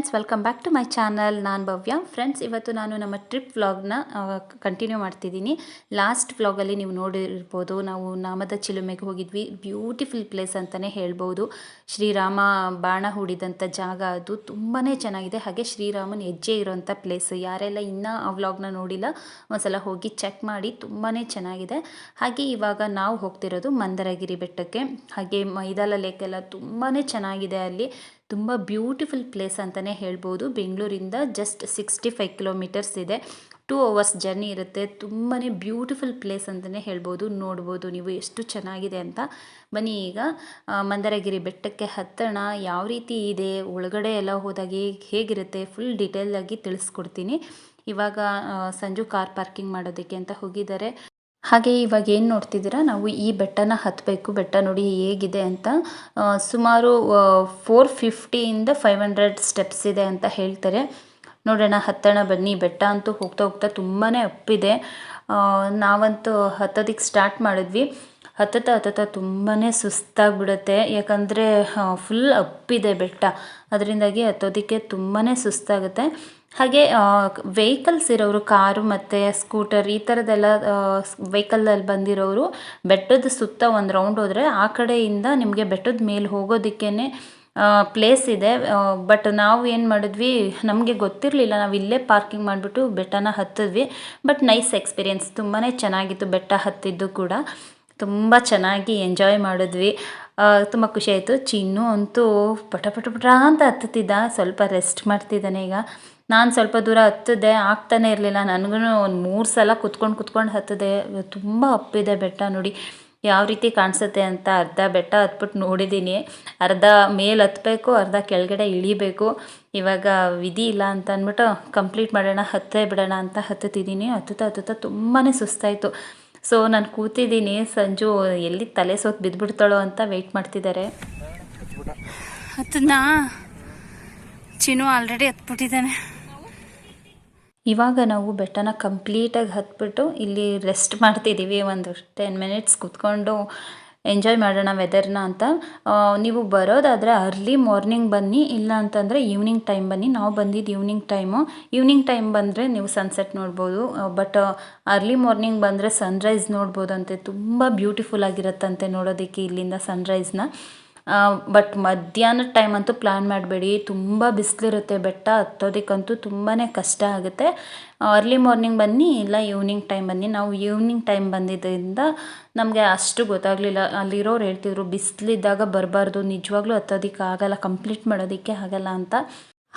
Friends, welcome back to my channel. ನಾನು Bhavya. Friends, ಇವತ್ತು ನಾನು ನಮ್ಮ ಟ್ರಿಪ್ ವ್ಲಾಗ್ನ ಕಂಟಿನ್ಯೂ ಮಾಡ್ತಿದ್ದೀನಿ. ಲಾಸ್ಟ್ ವ್ಲಾಗಲ್ಲಿ ನೀವು ನೋಡಿರ್ಬೋದು, ನಾವು ನಾಮದ ಚಿಲುಮೆಗೆ ಹೋಗಿದ್ವಿ. ಬ್ಯೂಟಿಫುಲ್ ಪ್ಲೇಸ್ ಅಂತಲೇ ಹೇಳ್ಬೋದು. ಶ್ರೀರಾಮ ಬಾಣ ಹೂಡಿದಂಥ ಜಾಗ ಅದು ತುಂಬಾ ಚೆನ್ನಾಗಿದೆ. ಹಾಗೆ ಶ್ರೀರಾಮನ ಹೆಜ್ಜೆ ಇರೋಂಥ ಪ್ಲೇಸ್. ಯಾರೆಲ್ಲ ಇನ್ನೂ ಆ ವ್ಲಾಗ್ನ ನೋಡಿಲ್ಲ, ಒಂದ್ಸಲ ಹೋಗಿ ಚೆಕ್ ಮಾಡಿ. ತುಂಬಾ ಚೆನ್ನಾಗಿದೆ. ಹಾಗೆ ಇವಾಗ ನಾವು ಹೋಗ್ತಿರೋದು ಮಂದರಗಿರಿ ಬೆಟ್ಟಕ್ಕೆ. ಹಾಗೆ ಮೈದಾಲ ಲೇಕ್ ಎಲ್ಲ ತುಂಬಾ ಚೆನ್ನಾಗಿದೆ. ಅಲ್ಲಿ ತುಂಬ ಬ್ಯೂಟಿಫುಲ್ ಪ್ಲೇಸ್ ಅಂತಲೇ ಹೇಳ್ಬೋದು. ಬೆಂಗಳೂರಿಂದ ಜಸ್ಟ್ 65 ಕಿಲೋಮೀಟರ್ಸ್ ಇದೆ. 2 ಅವರ್ಸ್ ಜರ್ನಿ ಇರುತ್ತೆ. ತುಂಬಾ ಬ್ಯೂಟಿಫುಲ್ ಪ್ಲೇಸ್ ಅಂತಲೇ ಹೇಳ್ಬೋದು. ನೋಡ್ಬೋದು ನೀವು ಎಷ್ಟು ಚೆನ್ನಾಗಿದೆ ಅಂತ. ಬನ್ನಿ ಈಗ ಮಂದರಗಿರಿ ಬೆಟ್ಟಕ್ಕೆ ಹತ್ತೋಣ. ಯಾವ ರೀತಿ ಇದೆ, ಒಳಗಡೆ ಎಲ್ಲ ಹೋದಾಗ ಹೇಗಿರುತ್ತೆ, ಫುಲ್ ಡೀಟೇಲಾಗಿ ತಿಳಿಸ್ಕೊಡ್ತೀನಿ. ಇವಾಗ ಸಂಜು ಕಾರ್ ಪಾರ್ಕಿಂಗ್ ಮಾಡೋದಕ್ಕೆ ಅಂತ ಹೋಗಿದ್ದಾರೆ. ಹಾಗೆ ಇವಾಗ ಏನು ನೋಡ್ತಿದ್ದೀರಾ, ನಾವು ಈ ಬೆಟ್ಟನ ಹತ್ತಬೇಕು. ಬೆಟ್ಟ ನೋಡಿ ಹೇಗಿದೆ ಅಂತ. ಸುಮಾರು 450ಇಂದ 500 ಸ್ಟೆಪ್ಸ್ ಇದೆ ಅಂತ ಹೇಳ್ತಾರೆ. ನೋಡೋಣ, ಹತ್ತೋಣ ಬನ್ನಿ. ಬೆಟ್ಟ ಅಂತೂ ಹೋಗ್ತಾ ಹೋಗ್ತಾ ತುಂಬಾ ಅಪ್ಪಿದೆ. ನಾವಂತೂ ಹತ್ತೋದಕ್ಕೆ ಸ್ಟಾರ್ಟ್ ಮಾಡಿದ್ವಿ. ಹತ್ತುತ್ತಾ ತುಂಬಾ ಸುಸ್ತಾಗ್ಬಿಡುತ್ತೆ. ಯಾಕಂದರೆ ಫುಲ್ ಅಪ್ಪಿದೆ ಬೆಟ್ಟ. ಅದರಿಂದಾಗಿ ಹತ್ತೋದಕ್ಕೆ ತುಂಬಾ ಸುಸ್ತಾಗುತ್ತೆ. ಹಾಗೆ ವೆಹಿಕಲ್ಸ್ ಇರೋರು, ಕಾರು ಮತ್ತು ಸ್ಕೂಟರ್ ಈ ಥರದ್ದೆಲ್ಲ ವೆಹಿಕಲಲ್ಲಿ ಬಂದಿರೋರು ಬೆಟ್ಟದ ಸುತ್ತ ಒಂದು ರೌಂಡ್ ಹೋದರೆ ಆ ಕಡೆಯಿಂದ ನಿಮಗೆ ಬೆಟ್ಟದ ಮೇಲೆ ಹೋಗೋದಕ್ಕೇ ಪ್ಲೇಸ್ ಇದೆ. ಬಟ್ ನಾವು ಏನು ಮಾಡಿದ್ವಿ, ನಮಗೆ ಗೊತ್ತಿರಲಿಲ್ಲ. ನಾವು ಇಲ್ಲೇ ಪಾರ್ಕಿಂಗ್ ಮಾಡಿಬಿಟ್ಟು ಬೆಟ್ಟನ ಹತ್ತಿದ್ವಿ. ಬಟ್ ನೈಸ್ ಎಕ್ಸ್ಪೀರಿಯೆನ್ಸ್, ತುಂಬಾ ಚೆನ್ನಾಗಿತ್ತು. ಬೆಟ್ಟ ಹತ್ತಿದ್ದು ಕೂಡ ತುಂಬ ಚೆನ್ನಾಗಿ ಎಂಜಾಯ್ ಮಾಡಿದ್ವಿ. ತುಂಬ ಖುಷಿಯಾಯಿತು. ಚಿನ್ನು ಅಂತೂ ಪಟ ಅಂತ ಹತ್ತುತ್ತಿದ್ದ. ಸ್ವಲ್ಪ ರೆಸ್ಟ್ ಮಾಡ್ತಿದ್ದಾನೆ ಈಗ. ನಾನು ಸ್ವಲ್ಪ ದೂರ ಹತ್ತಿದೆ, ಆಗ್ತಾನೆ ಇರಲಿಲ್ಲ. ನನಗೂ ಒಂದು 3 ಸಲ ಕುತ್ಕೊಂಡು ಹತ್ತಿದೆ. ತುಂಬ ಅಪ್ಪಿದೆ ಬೆಟ್ಟ. ನೋಡಿ ಯಾವ ರೀತಿ ಕಾಣಿಸುತ್ತೆ ಅಂತ. ಅರ್ಧ ಬೆಟ್ಟ ಹತ್ಬಿಟ್ಟು ನೋಡಿದ್ದೀನಿ, ಅರ್ಧ ಮೇಲೆ ಹತ್ತಬೇಕು, ಅರ್ಧ ಕೆಳಗಡೆ ಇಳಿಬೇಕು. ಇವಾಗ ವಿಧಿ ಇಲ್ಲ ಅಂತ ಅಂದ್ಬಿಟ್ಟು ಕಂಪ್ಲೀಟ್ ಮಾಡೋಣ, ಹತ್ತೇ ಬಿಡೋಣ ಅಂತ ಹತ್ತುತ್ತಿದ್ದೀನಿ. ಹತ್ತುತ್ತಾ ತುಂಬಾ ಸುಸ್ತಾಯಿತು. ಸೊ ನಾನು ಕೂತಿದ್ದೀನಿ. ಸಂಜು ಎಲ್ಲಿ ತಲೆ ಸೋತ್ ಬಿದ್ದುಬಿಡ್ತಾಳೋ ಅಂತ ವೆಯ್ಟ್ ಮಾಡ್ತಿದ್ದಾರೆ. ಹತ್ತದ್ನಾ? ಚಿನ್ನು ಆಲ್ರೆಡಿ ಹತ್ಬಿಟ್ಟಿದ್ದಾನೆ. ಇವಾಗ ನಾವು ಬೆಟ್ಟನ ಕಂಪ್ಲೀಟಾಗಿ ಹತ್ಬಿಟ್ಟು ಇಲ್ಲಿ ರೆಸ್ಟ್ ಮಾಡ್ತಿದ್ದೀವಿ. ಒಂದು 10 ಮಿನಿಟ್ಸ್ ಕೂತ್ಕೊಂಡು ಎಂಜಾಯ್ ಮಾಡೋಣ ವೆದರ್ನ ಅಂತ. ನೀವು ಬರೋದಾದರೆ ಅರ್ಲಿ ಮಾರ್ನಿಂಗ್ ಬನ್ನಿ, ಇಲ್ಲ ಅಂತಂದರೆ ಈವ್ನಿಂಗ್ ಟೈಮ್ ಬನ್ನಿ. ನಾವು ಬಂದಿದ್ದು ಈವ್ನಿಂಗ್ ಟೈಮ್ ಬಂದರೆ ನೀವು ಸನ್ಸೆಟ್ ನೋಡ್ಬೋದು. ಬಟ್ ಅರ್ಲಿ ಮಾರ್ನಿಂಗ್ ಬಂದರೆ ಸನ್ರೈಸ್ ನೋಡ್ಬೋದಂತೆ. ತುಂಬ ಬ್ಯೂಟಿಫುಲ್ ಆಗಿರುತ್ತಂತೆ ನೋಡೋದಕ್ಕೆ ಇಲ್ಲಿಂದ ಸನ್ರೈಸ್ನ. ಬಟ್ ಮಧ್ಯಾಹ್ನದ ಟೈಮ್ ಅಂತೂ ಪ್ಲ್ಯಾನ್ ಮಾಡಬೇಡಿ. ತುಂಬ ಬಿಸಿಲಿರುತ್ತೆ. ಬೆಟ್ಟ ಹತ್ತೋದಕ್ಕಂತೂ ತುಂಬಾ ಕಷ್ಟ ಆಗುತ್ತೆ. ಅರ್ಲಿ ಮಾರ್ನಿಂಗ್ ಬನ್ನಿ, ಇಲ್ಲ ಈವ್ನಿಂಗ್ ಟೈಮ್ ಬನ್ನಿ. ನಾವು ಈವ್ನಿಂಗ್ ಟೈಮ್ ಬಂದಿದ್ದರಿಂದ ನಮಗೆ ಅಷ್ಟು ಗೊತ್ತಾಗಲಿಲ್ಲ. ಅಲ್ಲಿರೋರು ಹೇಳ್ತಿದ್ರು ಬಿಸಿಲಿದ್ದಾಗ ಬರಬಾರ್ದು, ನಿಜವಾಗ್ಲೂ ಹತ್ತೋದಕ್ಕೆ ಆಗಲ್ಲ, ಕಂಪ್ಲೀಟ್ ಮಾಡೋದಕ್ಕೆ ಆಗಲ್ಲ ಅಂತ.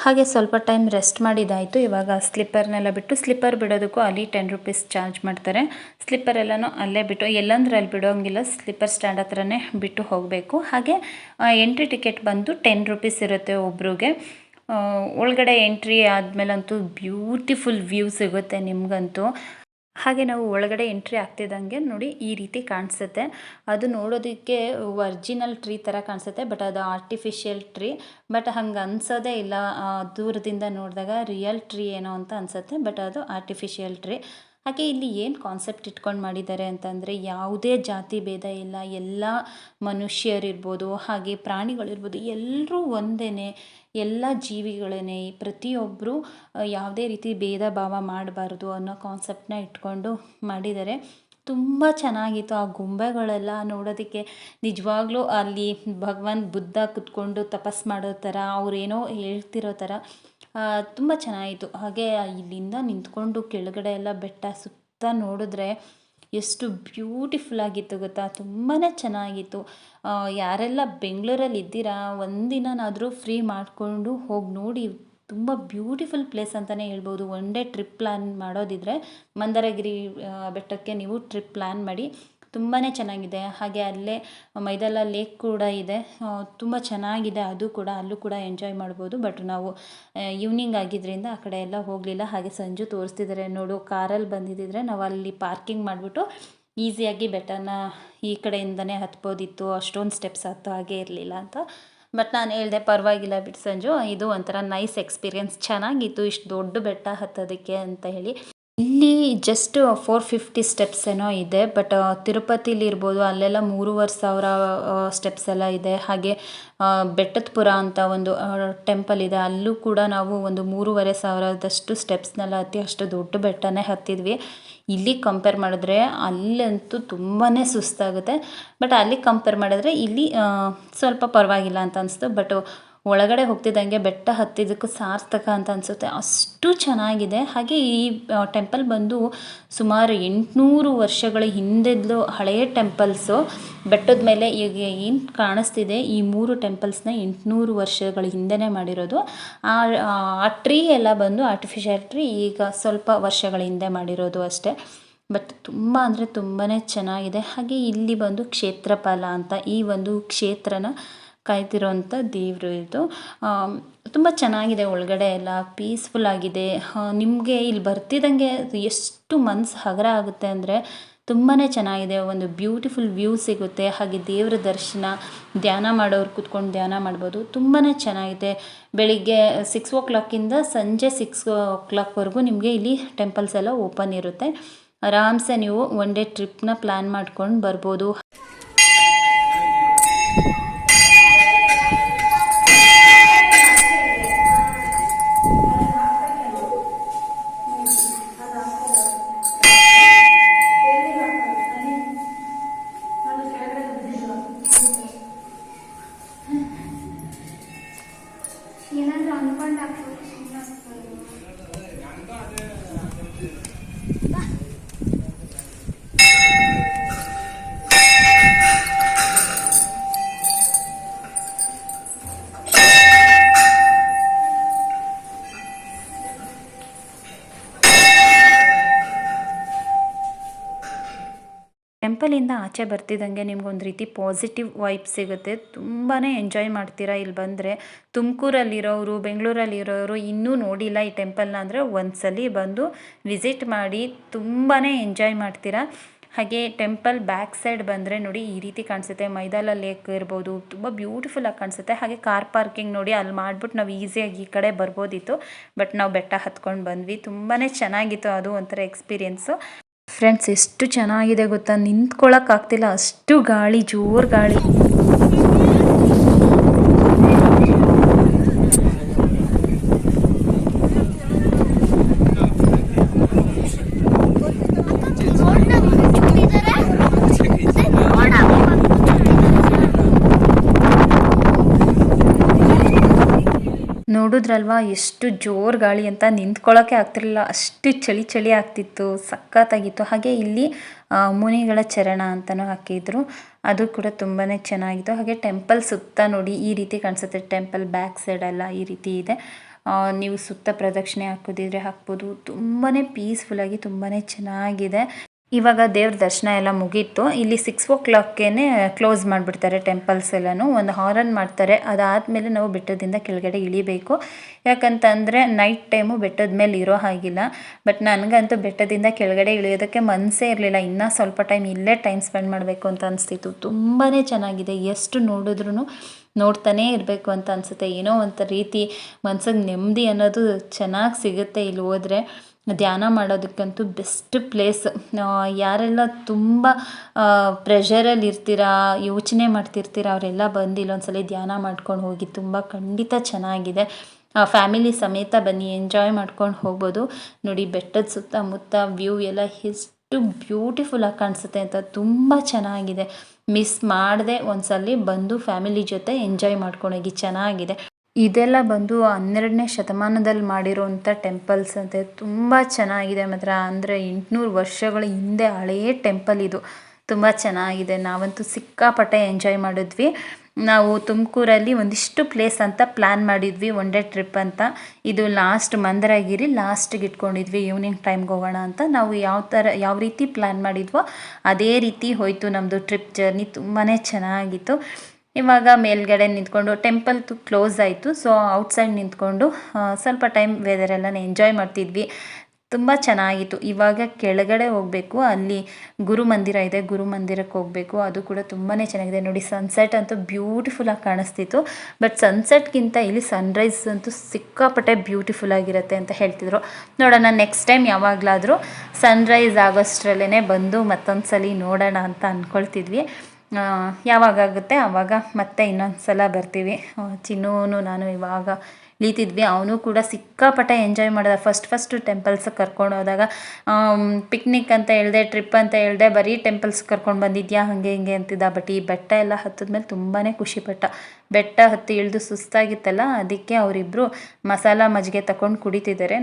ಹಾಗೆ ಸ್ವಲ್ಪ ಟೈಮ್ ರೆಸ್ಟ್ ಮಾಡಿದ್ದಾಯಿತು. ಇವಾಗ ಸ್ಲಿಪ್ಪರ್ನೆಲ್ಲ ಬಿಟ್ಟು, ಸ್ಲಿಪ್ಪರ್ ಬಿಡೋದಕ್ಕೂ ಅಲ್ಲಿ 10 ರೂಪೀಸ್ ಚಾರ್ಜ್ ಮಾಡ್ತಾರೆ. ಸ್ಲಿಪ್ಪರ್ ಎಲ್ಲನೂ ಅಲ್ಲೇ ಬಿಟ್ಟು, ಎಲ್ಲಂದ್ರೆ ಅಲ್ಲಿ ಬಿಡೋಂಗಿಲ್ಲ, ಸ್ಲಿಪ್ಪರ್ ಸ್ಟ್ಯಾಂಡ್ ಹತ್ರನೇ ಬಿಟ್ಟು ಹೋಗಬೇಕು. ಹಾಗೆ ಎಂಟ್ರಿ ಟಿಕೆಟ್ ಬಂದು 10 ರೂಪೀಸ್ ಇರುತ್ತೆ ಒಬ್ರಿಗೆ. ಒಳಗಡೆ ಎಂಟ್ರಿ ಆದಮೇಲಂತೂ ಬ್ಯೂಟಿಫುಲ್ ವ್ಯೂ ಸಿಗುತ್ತೆ ನಿಮಗಂತೂ. ಹಾಗೆ ನಾವು ಒಳಗಡೆ ಎಂಟ್ರಿ ಆಗ್ತಿದ್ದಂಗೆ ನೋಡಿ ಈ ರೀತಿ ಕಾಣಿಸುತ್ತೆ. ಅದು ನೋಡೋದಕ್ಕೆ ಒರ್ಜಿನಲ್ ಟ್ರೀ ಥರ ಕಾಣಿಸುತ್ತೆ, ಬಟ್ ಅದು ಆರ್ಟಿಫಿಷಿಯಲ್ ಟ್ರೀ. ಬಟ್ ಹಂಗೆ ಅನ್ಸೋದೇ ಇಲ್ಲ. ದೂರದಿಂದ ನೋಡಿದಾಗ ರಿಯಲ್ ಟ್ರೀ ಏನೋ ಅಂತ ಅನಿಸುತ್ತೆ, ಬಟ್ ಅದು ಆರ್ಟಿಫಿಷಿಯಲ್ ಟ್ರೀ. ಹಾಗೆ ಇಲ್ಲಿ ಏನು ಕಾನ್ಸೆಪ್ಟ್ ಇಟ್ಕೊಂಡು ಮಾಡಿದ್ದಾರೆ ಅಂತಂದರೆ, ಯಾವುದೇ ಜಾತಿ ಭೇದ ಇಲ್ಲ. ಎಲ್ಲ ಮನುಷ್ಯರಿರ್ಬೋದು, ಹಾಗೆ ಪ್ರಾಣಿಗಳಿರ್ಬೋದು, ಎಲ್ಲರೂ ಒಂದೇ. ಎಲ್ಲ ಜೀವಿಗಳೇ. ಪ್ರತಿಯೊಬ್ಬರು ಯಾವುದೇ ರೀತಿ ಭೇದ ಭಾವ ಮಾಡಬಾರ್ದು ಅನ್ನೋ ಕಾನ್ಸೆಪ್ಟನ್ನ ಇಟ್ಕೊಂಡು ಮಾಡಿದ್ದಾರೆ. ತುಂಬ ಚೆನ್ನಾಗಿತ್ತು. ಆ ಗೊಂಬೆಗಳೆಲ್ಲ ನೋಡೋದಕ್ಕೆ ನಿಜವಾಗ್ಲೂ ಅಲ್ಲಿ ಭಗವಾನ್ ಬುದ್ಧ ಕುತ್ಕೊಂಡು ತಪಸ್ಸು ಮಾಡೋ ಥರ, ಅವರೇನೋ ಹೇಳ್ತಿರೋ ಥರ ತುಂಬ ಚೆನ್ನಾಗಿತ್ತು. ಹಾಗೆ ಇಲ್ಲಿಂದ ನಿಂತ್ಕೊಂಡು ಕೆಳಗಡೆ ಎಲ್ಲ ಬೆಟ್ಟ ಸುತ್ತ ನೋಡಿದ್ರೆ ಎಷ್ಟು ಬ್ಯೂಟಿಫುಲ್ ಆಗಿತ್ತು ಗೊತ್ತಾ. ತುಂಬಾ ಚೆನ್ನಾಗಿತ್ತು. ಯಾರೆಲ್ಲ ಬೆಂಗಳೂರಲ್ಲಿ ಇದ್ದೀರಾ, ಒಂದಿನಾದರೂ ಫ್ರೀ ಮಾಡಿಕೊಂಡು ಹೋಗಿ ನೋಡಿ. ತುಂಬ ಬ್ಯೂಟಿಫುಲ್ ಪ್ಲೇಸ್ ಅಂತಲೇ ಹೇಳ್ಬೋದು. ಒನ್ ಡೇ ಟ್ರಿಪ್ ಪ್ಲ್ಯಾನ್ ಮಾಡೋದಿದ್ರೆ ಮಂದರಗಿರಿ ಬೆಟ್ಟಕ್ಕೆ ನೀವು ಟ್ರಿಪ್ ಪ್ಲ್ಯಾನ್ ಮಾಡಿ. ತುಂಬಾ ಚೆನ್ನಾಗಿದೆ. ಹಾಗೆ ಅಲ್ಲೇ ಮೈದಾಲ ಲೇಕ್ ಕೂಡ ಇದೆ. ತುಂಬ ಚೆನ್ನಾಗಿದೆ ಅದು ಕೂಡ. ಅಲ್ಲೂ ಕೂಡ ಎಂಜಾಯ್ ಮಾಡ್ಬೋದು. ಬಟ್ ನಾವು ಈವ್ನಿಂಗ್ ಆಗಿದ್ದರಿಂದ ಆ ಕಡೆ ಎಲ್ಲ ಹೋಗಲಿಲ್ಲ. ಹಾಗೆ ಸಂಜು ತೋರಿಸ್ತಿದ್ದಾರೆ ನೋಡು, ಕಾರಲ್ಲಿ ಬಂದಿದ್ದಿದ್ರೆ ನಾವು ಅಲ್ಲಿ ಪಾರ್ಕಿಂಗ್ ಮಾಡಿಬಿಟ್ಟು ಈಸಿಯಾಗಿ ಬೆಟ್ಟನ ಈ ಕಡೆಯಿಂದನೇ ಹತ್ಬೋದಿತ್ತು. ಅಷ್ಟೊಂದು ಸ್ಟೆಪ್ಸ್ ಹತ್ತೋ ಹಾಗೆ ಇರಲಿಲ್ಲ ಅಂತ. ಬಟ್ ನಾನು ಹೇಳಿದೆ ಪರವಾಗಿಲ್ಲ ಬಿಟ್ಟು ಸಂಜು, ಇದು ಒಂಥರ ನೈಸ್ ಎಕ್ಸ್ಪೀರಿಯೆನ್ಸ್, ಚೆನ್ನಾಗಿತ್ತು ಇಷ್ಟು ದೊಡ್ಡ ಬೆಟ್ಟ ಹತ್ತೋದಕ್ಕೆ ಅಂತ ಹೇಳಿ. ಇಲ್ಲಿ ಜಸ್ಟ್ 450 ಸ್ಟೆಪ್ಸ್ ಏನೋ ಇದೆ. ಬಟ್ ತಿರುಪತಿಲಿ ಇರ್ಬೋದು, ಅಲ್ಲೆಲ್ಲ 3,500 ಸ್ಟೆಪ್ಸ್ ಎಲ್ಲ ಇದೆ. ಹಾಗೆ ಬೆಟ್ಟದಪುರ ಅಂತ ಒಂದು ಟೆಂಪಲ್ ಇದೆ, ಅಲ್ಲೂ ಕೂಡ ನಾವು ಒಂದು 3,500 ಸ್ಟೆಪ್ಸ್ನೆಲ್ಲ ಹತ್ತಿ ಅಷ್ಟು ದೊಡ್ಡ ಬೆಟ್ಟನೇ ಹತ್ತಿದ್ವಿ. ಇಲ್ಲಿ ಕಂಪೇರ್ ಮಾಡಿದ್ರೆ ಅಲ್ಲಂತೂ ತುಂಬಾ ಸುಸ್ತಾಗುತ್ತೆ. ಬಟ್ ಅಲ್ಲಿ ಕಂಪೇರ್ ಮಾಡಿದ್ರೆ ಇಲ್ಲಿ ಸ್ವಲ್ಪ ಪರವಾಗಿಲ್ಲ ಅಂತ ಅನಿಸ್ತು. ಬಟ್ ಒಳಗಡೆ ಹೋಗ್ತಿದ್ದಂಗೆ ಬೆಟ್ಟ ಹತ್ತಿದ್ದಕ್ಕೂ ಸಾರ್ಥಕ ಅಂತ ಅನಿಸುತ್ತೆ, ಅಷ್ಟು ಚೆನ್ನಾಗಿದೆ. ಹಾಗೆ ಈ ಟೆಂಪಲ್ ಬಂದು ಸುಮಾರು 800 ವರ್ಷಗಳ ಹಿಂದೆದ್ದು ಹಳೆಯ ಟೆಂಪಲ್ಸು. ಬೆಟ್ಟದ ಮೇಲೆ ಈಗ ಏನು ಕಾಣಿಸ್ತಿದೆ ಈ 3 ಟೆಂಪಲ್ಸ್ನ 800 ವರ್ಷಗಳ ಹಿಂದೆನೇ ಮಾಡಿರೋದು. ಆ ಟ್ರೀ ಎಲ್ಲ ಬಂದು ಆರ್ಟಿಫಿಷಿಯಲ್ ಟ್ರೀ, ಈಗ ಸ್ವಲ್ಪ ವರ್ಷಗಳ ಹಿಂದೆ ಮಾಡಿರೋದು ಅಷ್ಟೇ. ಬಟ್ ತುಂಬ ಅಂದರೆ ತುಂಬಾ ಚೆನ್ನಾಗಿದೆ. ಹಾಗೆ ಇಲ್ಲಿ ಬಂದು ಕ್ಷೇತ್ರಪಾಲ ಅಂತ ಈ ಒಂದು ಕ್ಷೇತ್ರನ ಕಾಯ್ತಿರೋಂಥ ದೇವರು ಇದು. ತುಂಬ ಚೆನ್ನಾಗಿದೆ, ಒಳಗಡೆ ಎಲ್ಲ ಪೀಸ್ಫುಲ್ ಆಗಿದೆ. ನಿಮಗೆ ಇಲ್ಲಿ ಬರ್ತಿದ್ದಂಗೆ ಎಷ್ಟು ಮನಸ್ಸು ಹಗರ ಆಗುತ್ತೆ ಅಂದರೆ ತುಂಬಾ ಚೆನ್ನಾಗಿದೆ. ಒಂದು ಬ್ಯೂಟಿಫುಲ್ ವ್ಯೂ ಸಿಗುತ್ತೆ. ಹಾಗೆ ದೇವರ ದರ್ಶನ, ಧ್ಯಾನ ಮಾಡೋರು ಕೂತ್ಕೊಂಡು ಧ್ಯಾನ ಮಾಡ್ಬೋದು. ತುಂಬಾ ಚೆನ್ನಾಗಿದೆ. ಬೆಳಿಗ್ಗೆ 6 o'clock ಸಂಜೆ 6 o'clockವರೆಗೂ ನಿಮಗೆ ಇಲ್ಲಿ ಟೆಂಪಲ್ಸ್ ಎಲ್ಲ ಓಪನ್ ಇರುತ್ತೆ. ಆರಾಮ್ಸೆ ನೀವು ಒನ್ ಡೇ ಟ್ರಿಪ್ನ ಪ್ಲ್ಯಾನ್ ಮಾಡ್ಕೊಂಡು ಬರ್ಬೋದು. ಏನಾದರೂ ಅನ್ಕೊಂಡ ಟೆಂಪಲಿಂದ ಆಚೆ ಬರ್ತಿದ್ದಂಗೆ ನಿಮ್ಗೊಂದು ರೀತಿ ಪಾಸಿಟಿವ್ ವೈಬ್ ಸಿಗುತ್ತೆ. ತುಂಬಾ ಎಂಜಾಯ್ ಮಾಡ್ತೀರಾ ಇಲ್ಲಿ ಬಂದರೆ. ತುಮಕೂರಲ್ಲಿರೋರು, ಬೆಂಗಳೂರಲ್ಲಿರೋರು ಇನ್ನೂ ನೋಡಿಲ್ಲ ಈ ಟೆಂಪಲ್ನ ಅಂದರೆ ಒಂದ್ಸಲಿ ಬಂದು ವಿಸಿಟ್ ಮಾಡಿ, ತುಂಬಾ ಎಂಜಾಯ್ ಮಾಡ್ತೀರಾ. ಹಾಗೆ ಟೆಂಪಲ್ ಬ್ಯಾಕ್ ಸೈಡ್ ಬಂದರೆ ನೋಡಿ ಈ ರೀತಿ ಕಾಣಿಸುತ್ತೆ. ಮೈದಾಲ ಲೇಕ್ ಇರ್ಬೋದು, ತುಂಬ ಬ್ಯೂಟಿಫುಲ್ಲಾಗಿ ಕಾಣಿಸುತ್ತೆ. ಹಾಗೆ ಕಾರ್ ಪಾರ್ಕಿಂಗ್ ನೋಡಿ ಅಲ್ಲಿ ಮಾಡಿಬಿಟ್ಟು ನಾವು ಈಸಿಯಾಗಿ ಈ ಕಡೆ ಬರ್ಬೋದಿತ್ತು. ಬಟ್ ನಾವು ಬೆಟ್ಟ ಹತ್ಕೊಂಡು ಬಂದ್ವಿ. ತುಂಬಾ ಚೆನ್ನಾಗಿತ್ತು, ಅದು ಒಂಥರ ಎಕ್ಸ್ಪೀರಿಯೆನ್ಸು. ಫ್ರೆಂಡ್ಸ್, ಎಷ್ಟು ಚೆನ್ನಾಗಿದೆ ಗೊತ್ತಾ, ನಿಂತ್ಕೊಳ್ಳೋಕ್ಕಾಗ್ತಿಲ್ಲ, ಅಷ್ಟು ಗಾಳಿ, ಜೋರು ಗಾಳಿ. ನೋಡಿದ್ರಲ್ವಾ ಎಷ್ಟು ಜೋರು ಗಾಳಿ ಅಂತ, ನಿಂತ್ಕೊಳ್ಳೋಕ್ಕೆ ಆಗ್ತಿರಲಿಲ್ಲ, ಅಷ್ಟು ಚಳಿ ಆಗ್ತಿತ್ತು, ಸಖತ್ತಾಗಿತ್ತು. ಹಾಗೆ ಇಲ್ಲಿ ಮುನಿಗಳ ಚರಣ ಅಂತಲೂ ಹಾಕಿದ್ರು, ಅದು ಕೂಡ ತುಂಬಾ ಚೆನ್ನಾಗಿತ್ತು. ಹಾಗೆ ಟೆಂಪಲ್ ಸುತ್ತ ನೋಡಿ ಈ ರೀತಿ ಕಾಣಿಸುತ್ತೆ. ಟೆಂಪಲ್ ಬ್ಯಾಕ್ ಸೈಡೆಲ್ಲ ಈ ರೀತಿ ಇದೆ. ನೀವು ಸುತ್ತ ಪ್ರದಕ್ಷಿಣೆ ಹಾಕೋದಿದ್ರೆ ಹಾಕ್ಬೋದು. ತುಂಬಾ ಪೀಸ್ಫುಲ್ಲಾಗಿ ತುಂಬಾ ಚೆನ್ನಾಗಿದೆ. ಇವಾಗ ದೇವ್ರ ದರ್ಶನ ಎಲ್ಲ ಮುಗೀತು. ಇಲ್ಲಿ 6 o'clockಗೆ ಕ್ಲೋಸ್ ಮಾಡಿಬಿಡ್ತಾರೆ ಟೆಂಪಲ್ಸ್ ಎಲ್ಲನೂ. ಒಂದು ಹಾರನ್ ಮಾಡ್ತಾರೆ. ಅದಾದಮೇಲೆ ನಾವು ಬೆಟ್ಟದಿಂದ ಕೆಳಗಡೆ ಇಳಿಬೇಕು. ಯಾಕಂತಂದರೆ ನೈಟ್ ಟೈಮು ಬೆಟ್ಟದ ಮೇಲೆ ಇರೋ ಹಾಗಿಲ್ಲ. ಬಟ್ ನನಗಂತೂ ಬೆಟ್ಟದಿಂದ ಕೆಳಗಡೆ ಇಳಿಯೋದಕ್ಕೆ ಮನಸ್ಸೇ ಇರಲಿಲ್ಲ. ಇನ್ನೂ ಸ್ವಲ್ಪ ಟೈಮ್ ಇಲ್ಲೇ ಟೈಮ್ ಸ್ಪೆಂಡ್ ಮಾಡಬೇಕು ಅಂತ ಅನಿಸ್ತಿತ್ತು. ತುಂಬಾ ಚೆನ್ನಾಗಿದೆ, ಎಷ್ಟು ನೋಡಿದ್ರೂ ನೋಡ್ತಾನೇ ಇರಬೇಕು ಅಂತ ಅನಿಸುತ್ತೆ. ಏನೋ ಒಂದು ರೀತಿ ಮನ್ಸಿಗೆ ನೆಮ್ಮದಿ ಅನ್ನೋದು ಚೆನ್ನಾಗಿ ಸಿಗುತ್ತೆ ಇಲ್ಲಿ ಹೋದರೆ. ಧ್ಯಾನ ಮಾಡೋದಕ್ಕಂತೂ ಬೆಸ್ಟ್ ಪ್ಲೇಸ್. ಯಾರೆಲ್ಲ ತುಂಬ ಪ್ರೆಷರಲ್ಲಿ ಇರ್ತೀರಾ, ಯೋಚನೆ ಮಾಡ್ತಿರ್ತೀರ, ಅವರೆಲ್ಲ ಬಂದು ಇಲ್ಲೊಂದ್ಸಲ ಧ್ಯಾನ ಮಾಡ್ಕೊಂಡು ಹೋಗಿ. ತುಂಬ ಖಂಡಿತ ಚೆನ್ನಾಗಿದೆ. ಫ್ಯಾಮಿಲಿ ಸಮೇತ ಬನ್ನಿ, ಎಂಜಾಯ್ ಮಾಡ್ಕೊಂಡು ಹೋಗ್ಬೋದು. ನೋಡಿ ಬೆಟ್ಟದ ಸುತ್ತಮುತ್ತ ವ್ಯೂ ಎಲ್ಲ ಎಷ್ಟು ಬ್ಯೂಟಿಫುಲ್ಲಾಗಿ ಕಾಣಿಸುತ್ತೆ ಅಂತ, ತುಂಬ ಚೆನ್ನಾಗಿದೆ. ಮಿಸ್ ಮಾಡದೆ ಒಂದ್ಸಲಿ ಬಂದು ಫ್ಯಾಮಿಲಿ ಜೊತೆ ಎಂಜಾಯ್ ಮಾಡ್ಕೊಂಡೋಗಿ, ಚೆನ್ನಾಗಿದೆ. ಇದೆಲ್ಲ ಬಂದು 12ನೇ ಶತಮಾನದಲ್ಲಿ ಮಾಡಿರೋಂಥ ಟೆಂಪಲ್ಸ್ ಅಂತೆ. ತುಂಬ ಚೆನ್ನಾಗಿದೆ ಮಾತ್ರ. ಅಂದರೆ 800 ವರ್ಷಗಳ ಹಿಂದೆ ಹಳೆಯ ಟೆಂಪಲ್ ಇದು. ತುಂಬ ಚೆನ್ನಾಗಿದೆ. ನಾವಂತೂ ಸಿಕ್ಕಾಪಟ್ಟೆ ಎಂಜಾಯ್ ಮಾಡಿದ್ವಿ. ನಾವು ತುಮಕೂರಲ್ಲಿ ಒಂದಿಷ್ಟು ಪ್ಲೇಸ್ ಅಂತ ಪ್ಲ್ಯಾನ್ ಮಾಡಿದ್ವಿ, ಒನ್ ಡೇ ಟ್ರಿಪ್ ಅಂತ. ಇದು ಲಾಸ್ಟ್ ಮಂದರಗಿರಿ ಲಾಸ್ಟಿಗೆ ಇಟ್ಕೊಂಡಿದ್ವಿ, ಈವ್ನಿಂಗ್ ಟೈಮ್ಗೆ ಹೋಗೋಣ ಅಂತ. ನಾವು ಯಾವ ರೀತಿ ಪ್ಲ್ಯಾನ್ ಮಾಡಿದ್ವೋ ಅದೇ ರೀತಿ ಹೋಯಿತು ನಮ್ಮದು ಟ್ರಿಪ್ ಜರ್ನಿ. ತುಂಬಾ ಚೆನ್ನಾಗಿತ್ತು. ಇವಾಗ ಮೇಲ್ಗಡೆ ನಿಂತ್ಕೊಂಡು, ಟೆಂಪಲ್ ಕ್ಲೋಸ್ ಆಯಿತು, ಸೊ ಔಟ್ಸೈಡ್ ನಿಂತ್ಕೊಂಡು ಸ್ವಲ್ಪ ಟೈಮ್ ವೆದರೆಲ್ಲ ಎಂಜಾಯ್ ಮಾಡ್ತಿದ್ವಿ. ತುಂಬ ಚೆನ್ನಾಗಿತ್ತು. ಇವಾಗ ಕೆಳಗಡೆ ಹೋಗಬೇಕು, ಅಲ್ಲಿ ಗುರುಮಂದಿರ ಇದೆ, ಗುರುಮಂದಿರಕ್ಕೆ ಹೋಗಬೇಕು. ಅದು ಕೂಡ ತುಂಬಾ ಚೆನ್ನಾಗಿದೆ ನೋಡಿ. ಸನ್ಸೆಟ್ ಅಂತೂ ಬ್ಯೂಟಿಫುಲ್ಲಾಗಿ ಕಾಣಿಸ್ತಿತ್ತು. ಬಟ್ ಸನ್ಸೆಟ್ಗಿಂತ ಇಲ್ಲಿ ಸನ್ರೈಸ್ ಅಂತೂ ಸಿಕ್ಕಾಪಟ್ಟೆ ಬ್ಯೂಟಿಫುಲ್ ಆಗಿರುತ್ತೆ ಅಂತ ಹೇಳ್ತಿದ್ರು. ನೋಡೋಣ ನೆಕ್ಸ್ಟ್ ಟೈಮ್ ಯಾವಾಗಲಾದರೂ ಸನ್ರೈಸ್ ಆಗೋಷ್ಟರಲ್ಲೇ ಬಂದು ಮತ್ತೊಂದು ಸಲ ನೋಡೋಣ ಅಂತ ಅಂದ್ಕೊಳ್ತಿದ್ವಿ. ಯಾವಾಗುತ್ತೆ ಆವಾಗ ಮತ್ತೆ ಇನ್ನೊಂದು ಸಲ ಬರ್ತೀವಿ. ಚಿನ್ನೂನು ನಾನು ಇವಾಗ ಇಳಿತಿದ್ವಿ. ಅವನು ಕೂಡ ಸಿಕ್ಕಾಪಟ್ಟೆ ಎಂಜಾಯ್ ಮಾಡಿದ. ಫಸ್ಟು ಟೆಂಪಲ್ಸಿಗೆ ಕರ್ಕೊಂಡು ಹೋದಾಗ ಪಿಕ್ನಿಕ್ ಅಂತ ಹೇಳಿದೆ, ಟ್ರಿಪ್ ಅಂತ ಹೇಳಿದೆ, ಬರೀ ಟೆಂಪಲ್ಸ್ ಕರ್ಕೊಂಡು ಬಂದಿದ್ಯಾ ಹಾಗೆ ಹಿಂಗೆ ಅಂತಿದ್ದ. ಬಟ್ ಈ ಬೆಟ್ಟ ಎಲ್ಲ ಹತ್ತಿದ್ಮೇಲೆ ತುಂಬಾ ಖುಷಿಪಟ್ಟ. ಬೆಟ್ಟ ಹತ್ತಿ ಇಳಿದು ಸುಸ್ತಾಗಿತ್ತಲ್ಲ, ಅದಕ್ಕೆ ಅವರಿಬ್ಬರು ಮಸಾಲ ಮಜ್ಜಿಗೆ ತಗೊಂಡು ಕುಡಿತಿದ್ದಾರೆ.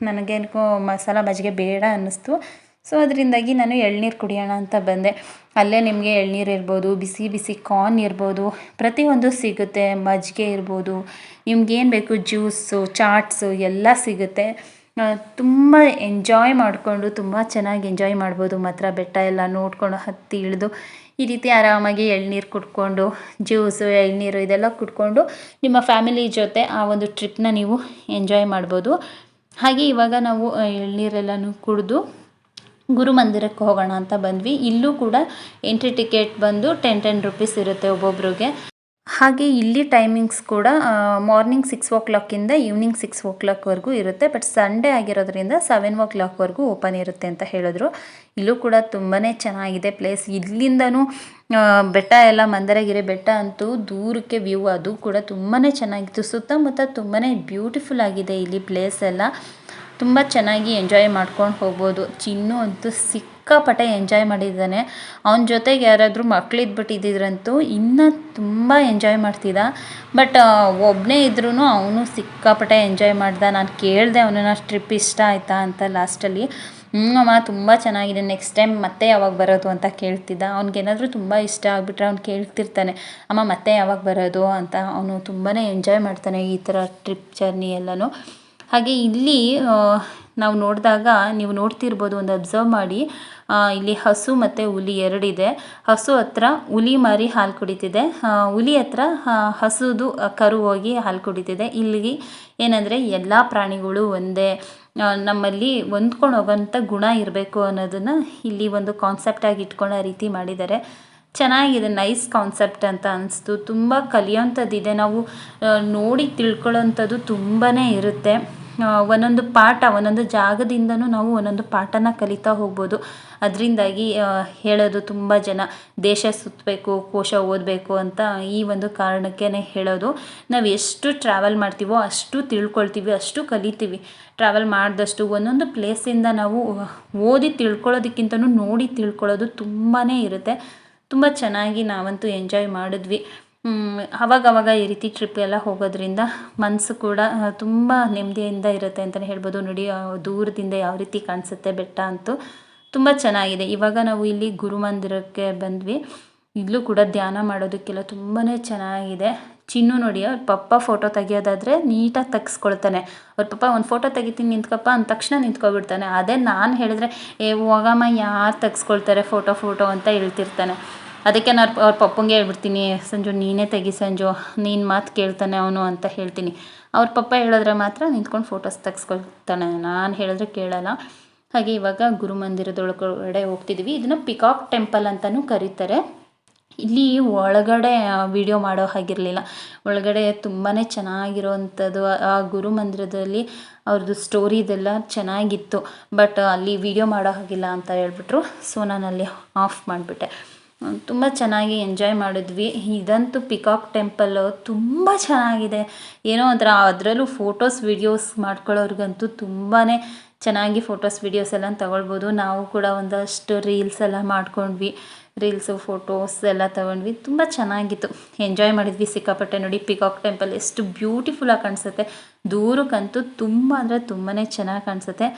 ನನಗೇನೋ ಮಸಾಲ ಮಜ್ಜಿಗೆ ಬೇಡ ಅನ್ನಿಸ್ತು. ಸೊ ಅದರಿಂದಾಗಿ ನಾನು ಎಳ್ನೀರು ಕುಡಿಯೋಣ ಅಂತ ಬಂದೆ. ಅಲ್ಲೇ ನಿಮಗೆ ಎಳ್ನೀರು ಇರ್ಬೋದು, ಬಿಸಿ ಬಿಸಿ ಕಾರ್ನ್ ಇರ್ಬೋದು, ಪ್ರತಿಯೊಂದು ಸಿಗುತ್ತೆ. ಮಜ್ಜಿಗೆ ಇರ್ಬೋದು, ನಿಮ್ಗೇನು ಬೇಕು ಜ್ಯೂಸು, ಚಾಟ್ಸು ಎಲ್ಲ ಸಿಗುತ್ತೆ. ತುಂಬ ಎಂಜಾಯ್ ಮಾಡಿಕೊಂಡು ತುಂಬ ಚೆನ್ನಾಗಿ ಎಂಜಾಯ್ ಮಾಡ್ಬೋದು ಮಾತ್ರ. ಬೆಟ್ಟ ಎಲ್ಲ ನೋಡ್ಕೊಂಡು ಹತ್ತಿ ಇಳಿದು ಈ ರೀತಿ ಆರಾಮಾಗಿ ಎಳ್ನೀರು ಕುಡ್ಕೊಂಡು, ಜ್ಯೂಸು, ಎಳ್ನೀರು ಇದೆಲ್ಲ ಕುಡ್ಕೊಂಡು ನಿಮ್ಮ ಫ್ಯಾಮಿಲಿ ಜೊತೆ ಆ ಒಂದು ಟ್ರಿಪ್ನ ನೀವು ಎಂಜಾಯ್ ಮಾಡ್ಬೋದು. ಹಾಗೆ ಇವಾಗ ನಾವು ಎಳ್ನೀರೆಲ್ಲನೂ ಕುಡಿದು ಗುರುಮಂದಿರಕ್ಕೆ ಹೋಗೋಣ ಅಂತ ಬಂದ್ವಿ. ಇಲ್ಲೂ ಕೂಡ ಎಂಟ್ರಿ ಟಿಕೆಟ್ ಬಂದು 10 ರೂಪೀಸ್ ಇರುತ್ತೆ ಒಬ್ಬೊಬ್ರಿಗೆ. ಹಾಗೆ ಇಲ್ಲಿ ಟೈಮಿಂಗ್ಸ್ ಕೂಡ ಮಾರ್ನಿಂಗ್ 6 o'clock ಈವ್ನಿಂಗ್ 6 o'clock ಇರುತ್ತೆ. ಬಟ್ ಸಂಡೇ ಆಗಿರೋದ್ರಿಂದ 7 o'clock ಓಪನ್ ಇರುತ್ತೆ ಅಂತ ಹೇಳಿದ್ರು. ಇಲ್ಲೂ ಕೂಡ ತುಂಬಾ ಚೆನ್ನಾಗಿದೆ ಪ್ಲೇಸ್. ಇಲ್ಲಿಂದನೂ ಬೆಟ್ಟ ಎಲ್ಲ ಮಂದರಗಿರಿ ಬೆಟ್ಟ ಅಂತೂ ದೂರಕ್ಕೆ ವ್ಯೂ, ಅದು ಕೂಡ ತುಂಬಾ ಚೆನ್ನಾಗಿತ್ತು. ಸುತ್ತಮುತ್ತ ತುಂಬಾ ಬ್ಯೂಟಿಫುಲ್ ಆಗಿದೆ ಇಲ್ಲಿ ಪ್ಲೇಸ್ ಎಲ್ಲ. ತುಂಬ ಚೆನ್ನಾಗಿ ಎಂಜಾಯ್ ಮಾಡ್ಕೊಂಡು ಹೋಗ್ಬೋದು. ಚಿನ್ನು ಅಂತೂ ಸಿಕ್ಕಾಪಟ್ಟೆ ಎಂಜಾಯ್ ಮಾಡಿದ್ದಾನೆ. ಅವನ ಜೊತೆಗೆ ಯಾರಾದರೂ ಮಕ್ಕಳಿದ್ಬಿಟ್ಟಿದ್ರಂತೂ ಇನ್ನೂ ತುಂಬ ಎಂಜಾಯ್ ಮಾಡ್ತಿದ್ದ. ಬಟ್ ಒಬ್ಬನೇ ಇದ್ರೂ ಅವನು ಸಿಕ್ಕಾಪಟ್ಟೆ ಎಂಜಾಯ್ ಮಾಡ್ದ. ನಾನು ಕೇಳಿದೆ ಅವನನ್ನು ಟ್ರಿಪ್ ಇಷ್ಟ ಆಯಿತಾ ಅಂತ ಲಾಸ್ಟಲ್ಲಿ. ಅಮ್ಮ ತುಂಬ ಚೆನ್ನಾಗಿದೆ, ನೆಕ್ಸ್ಟ್ ಟೈಮ್ ಮತ್ತೆ ಯಾವಾಗ ಬರೋದು ಅಂತ ಕೇಳ್ತಿದ್ದ. ಅವ್ನಿಗೇನಾದರೂ ತುಂಬ ಇಷ್ಟ ಆಗಿಬಿಟ್ರೆ ಅವ್ನು ಕೇಳ್ತಿರ್ತಾನೆ, ಅಮ್ಮ ಮತ್ತೆ ಯಾವಾಗ ಬರೋದು ಅಂತ. ಅವನು ತುಂಬಾ ಎಂಜಾಯ್ ಮಾಡ್ತಾನೆ ಈ ಥರ ಟ್ರಿಪ್ ಜರ್ನಿ ಎಲ್ಲನೂ. ಹಾಗೆ ಇಲ್ಲಿ ನಾವು ನೋಡಿದಾಗ ನೀವು ನೋಡ್ತಿರ್ಬೋದು, ಒಂದು ಅಬ್ಸರ್ವ್ ಮಾಡಿ, ಇಲ್ಲಿ ಹಸು ಮತ್ತು ಹುಲಿ ಎರಡಿದೆ. ಹಸು ಹತ್ರ ಹುಲಿ ಮರಿ ಹಾಲು ಕುಡಿತಿದೆ, ಹುಲಿ ಹತ್ರ ಹಸುದು ಕರು ಹೋಗಿ ಹಾಲು ಕುಡಿತಿದೆ. ಇಲ್ಲಿ ಏನಂದರೆ ಎಲ್ಲ ಪ್ರಾಣಿಗಳು ಒಂದೇ, ನಮ್ಮಲ್ಲಿ ಹೊಂದ್ಕೊಂಡು ಹೋಗೋಂಥ ಗುಣ ಇರಬೇಕು ಅನ್ನೋದನ್ನು ಇಲ್ಲಿ ಒಂದು ಕಾನ್ಸೆಪ್ಟಾಗಿ ಇಟ್ಕೊಂಡು ಆ ರೀತಿ ಮಾಡಿದ್ದಾರೆ. ಚೆನ್ನಾಗಿದೆ, ನೈಸ್ ಕಾನ್ಸೆಪ್ಟ್ ಅಂತ ಅನಿಸ್ತು. ತುಂಬ ಕಲಿಯೋಂಥದ್ದಿದೆ, ನಾವು ನೋಡಿ ತಿಳ್ಕೊಳ್ಳೋಂಥದ್ದು ತುಂಬಾ ಇರುತ್ತೆ. ಒಂದೊಂದು ಪಾಠ, ಒಂದೊಂದು ಜಾಗದಿಂದನೂ ನಾವು ಒಂದೊಂದು ಪಾಠನ ಕಲಿತಾ ಹೋಗ್ಬೋದು. ಅದರಿಂದಾಗಿ ಹೇಳೋದು ತುಂಬ ಜನ ದೇಶ ಸುತ್ತಬೇಕು, ಕೋಶ ಓದಬೇಕು ಅಂತ ಈ ಒಂದು ಕಾರಣಕ್ಕೇ ಹೇಳೋದು. ನಾವು ಎಷ್ಟು ಟ್ರಾವೆಲ್ ಮಾಡ್ತೀವೋ ಅಷ್ಟು ತಿಳ್ಕೊಳ್ತೀವಿ, ಅಷ್ಟು ಕಲಿತೀವಿ. ಟ್ರಾವೆಲ್ ಮಾಡಿದಷ್ಟು ಒಂದೊಂದು ಪ್ಲೇಸಿಂದ ನಾವು ಓದಿ ತಿಳ್ಕೊಳ್ಳೋದಕ್ಕಿಂತನೂ ನೋಡಿ ತಿಳ್ಕೊಳ್ಳೋದು ತುಂಬಾ ಇರುತ್ತೆ. ತುಂಬ ಚೆನ್ನಾಗಿ ನಾವಂತೂ ಎಂಜಾಯ್ ಮಾಡಿದ್ವಿ. ಅವಾಗವಾಗ ಈ ರೀತಿ ಟ್ರಿಪ್ ಎಲ್ಲ ಹೋಗೋದ್ರಿಂದ ಮನಸ್ಸು ಕೂಡ ತುಂಬ ನೆಮ್ಮದಿಯಿಂದ ಇರುತ್ತೆ ಅಂತಲೇ ಹೇಳ್ಬೋದು. ನೋಡಿ ದೂರದಿಂದ ಯಾವ ರೀತಿ ಕಾಣಿಸುತ್ತೆ ಬೆಟ್ಟ ಅಂತೂ ತುಂಬ ಚೆನ್ನಾಗಿದೆ. ಇವಾಗ ನಾವು ಇಲ್ಲಿ ಗುರುಮಂದಿರಕ್ಕೆ ಬಂದ್ವಿ. ಇಲ್ಲೂ ಕೂಡ ಧ್ಯಾನ ಮಾಡೋದಕ್ಕೆಲ್ಲ ತುಂಬಾ ಚೆನ್ನಾಗಿದೆ. ಚಿನ್ನು ನೋಡಿ, ಅವ್ರ ಪಪ್ಪ ಫೋಟೋ ತೆಗಿಯೋದಾದರೆ ನೀಟಾಗಿ ತೆಗೆಸ್ಕೊಳ್ತಾನೆ. ಅವ್ರ ಪಪ್ಪ ಒಂದು ಫೋಟೋ ತೆಗಿತೀನಿ ನಿಂತ್ಕಪ್ಪ ಅಂದ ತಕ್ಷಣ ನಿಂತ್ಕೊಬಿಡ್ತಾನೆ. ಅದೇ ನಾನು ಹೇಳಿದ್ರೆ ಹೋಗಮ್ಮ ಯಾರು ತೆಗೆಸ್ಕೊಳ್ತಾರೆ ಫೋಟೋ ಅಂತ ಹೇಳ್ತಿರ್ತಾನೆ. ಅದಕ್ಕೆ ನಾನು ಅವ್ರ ಪಪ್ಪಂಗೆ ಹೇಳ್ಬಿಡ್ತೀನಿ, ಸಂಜು ನೀನೇ ತೆಗಿ ಸಂಜು, ನೀನು ಮಾತು ಕೇಳ್ತಾನೆ ಅವನು ಅಂತ ಹೇಳ್ತೀನಿ. ಅವ್ರ ಪಪ್ಪ ಹೇಳಿದ್ರೆ ಮಾತ್ರ ನಿಂತ್ಕೊಂಡು ಫೋಟೋಸ್ ತೆಗೆಸ್ಕೊಳ್ತಾನೆ, ನಾನು ಹೇಳಿದ್ರೆ ಕೇಳಲ್ಲ. ಹಾಗೆ ಇವಾಗ ಗುರುಮಂದಿರದೊಳಗಡೆ ಹೋಗ್ತಿದ್ವಿ. ಇದನ್ನು ಪಿಕಾಕ್ ಟೆಂಪಲ್ ಅಂತಲೂ ಕರೀತಾರೆ. ಇಲ್ಲಿ ಒಳಗಡೆ ವಿಡಿಯೋ ಮಾಡೋ ಹಾಗಿರಲಿಲ್ಲ. ಒಳಗಡೆ ತುಂಬಾ ಚೆನ್ನಾಗಿರೋವಂಥದ್ದು. ಆ ಗುರುಮಂದಿರದಲ್ಲಿ ಅವ್ರದ್ದು ಸ್ಟೋರಿ ಇದೆಲ್ಲ ಚೆನ್ನಾಗಿತ್ತು. ಬಟ್ ಅಲ್ಲಿ ವಿಡಿಯೋ ಮಾಡೋ ಹಾಗಿಲ್ಲ ಅಂತ ಹೇಳ್ಬಿಟ್ರು. ಸೊ ನಾನು ಅಲ್ಲಿ ಆಫ್ ಮಾಡಿಬಿಟ್ಟೆ. ತುಂಬ ಚೆನ್ನಾಗಿ ಎಂಜಾಯ್ ಮಾಡಿದ್ವಿ. ಇದಂತೂ ಪಿಕಾಕ್ ಟೆಂಪಲ್ಲು ತುಂಬ ಚೆನ್ನಾಗಿದೆ. ಏನೋ ಒಂಥರ, ಅದರಲ್ಲೂ ಫೋಟೋಸ್ ವಿಡಿಯೋಸ್ ಮಾಡ್ಕೊಳ್ಳೋರ್ಗಂತೂ ತುಂಬಾ ಚೆನ್ನಾಗಿ ಫೋಟೋಸ್ ವಿಡಿಯೋಸ್ ಎಲ್ಲ ತಗೊಳ್ಬೋದು. ನಾವು ಕೂಡ ಒಂದಷ್ಟು ರೀಲ್ಸ್ ಎಲ್ಲ ಮಾಡ್ಕೊಂಡ್ವಿ. ರೀಲ್ಸು ಫೋಟೋಸ್ ಎಲ್ಲ ತೊಗೊಂಡ್ವಿ. ತುಂಬ ಚೆನ್ನಾಗಿತ್ತು, ಎಂಜಾಯ್ ಮಾಡಿದ್ವಿ ಸಿಕ್ಕಾಪಟ್ಟೆ. ನೋಡಿ ಪಿಕಾಕ್ ಟೆಂಪಲ್ ಎಷ್ಟು ಬ್ಯೂಟಿಫುಲ್ಲಾಗಿ ಕಾಣಿಸುತ್ತೆ. ದೂರಕ್ಕಂತೂ ತುಂಬ ಅಂದರೆ ತುಂಬಾ ಚೆನ್ನಾಗಿ ಕಾಣಿಸುತ್ತೆ.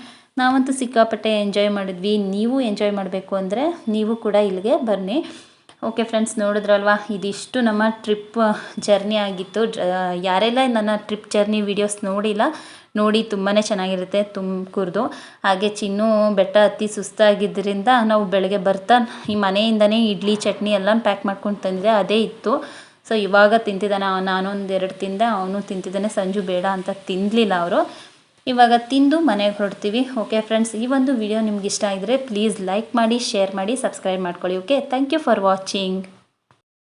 ನಾವಂತೂ ಸಿಕ್ಕಾಪಟ್ಟೆ ಎಂಜಾಯ್ ಮಾಡಿದ್ವಿ. ನೀವು ಎಂಜಾಯ್ ಮಾಡಬೇಕು ಅಂದರೆ ನೀವು ಕೂಡ ಇಲ್ಲಿಗೆ ಬನ್ನಿ. ಓಕೆ ಫ್ರೆಂಡ್ಸ್, ನೋಡಿದ್ರಲ್ವಾ, ಇದಿಷ್ಟು ನಮ್ಮ ಟ್ರಿಪ್ ಜರ್ನಿ ಆಗಿತ್ತು. ಯಾರೆಲ್ಲ ನನ್ನ ಟ್ರಿಪ್ ಜರ್ನಿ ವೀಡಿಯೋಸ್ ನೋಡಿಲ್ಲ ನೋಡಿ, ತುಂಬಾ ಚೆನ್ನಾಗಿರುತ್ತೆ ತುಮಕೂರ್ದು. ಹಾಗೆ ಚಿನ್ನು ಬೆಟ್ಟ ಹತ್ತಿ ಸುಸ್ತಾಗಿದ್ದರಿಂದ ನಾವು ಬೆಳಗ್ಗೆ ಬರ್ತಾ ಈ ಮನೆಯಿಂದನೇ ಇಡ್ಲಿ ಚಟ್ನಿ ಎಲ್ಲ ಪ್ಯಾಕ್ ಮಾಡ್ಕೊಂಡು ತಂದಿದ್ದೆ, ಅದೇ ಇತ್ತು. ಸೊ ಇವಾಗ ತಿಂತಿದ್ದಾನೆ. ನಾನೊಂದು 2 ತಿಂದೆ, ಅವನು ತಿಂತಿದ್ದಾನೆ. ಸಂಜು ಬೇಡ ಅಂತ ತಿನ್ನಲಿಲ್ಲ ಅವರು. ಇವಾಗ ತಿಂದು ಮನೆಗೆ ಹೊರಡ್ತೀವಿ. ಓಕೆ ಫ್ರೆಂಡ್ಸ್, ಈ ಒಂದು ವಿಡಿಯೋ ನಿಮ್ಗೆ ಇಷ್ಟ ಆಗಿದ್ರೆ ಪ್ಲೀಸ್ ಲೈಕ್ ಮಾಡಿ, ಶೇರ್ ಮಾಡಿ, ಸಬ್ಸ್ಕ್ರೈಬ್ ಮಾಡ್ಕೊಳ್ಳಿ. Okay, thank you for watching.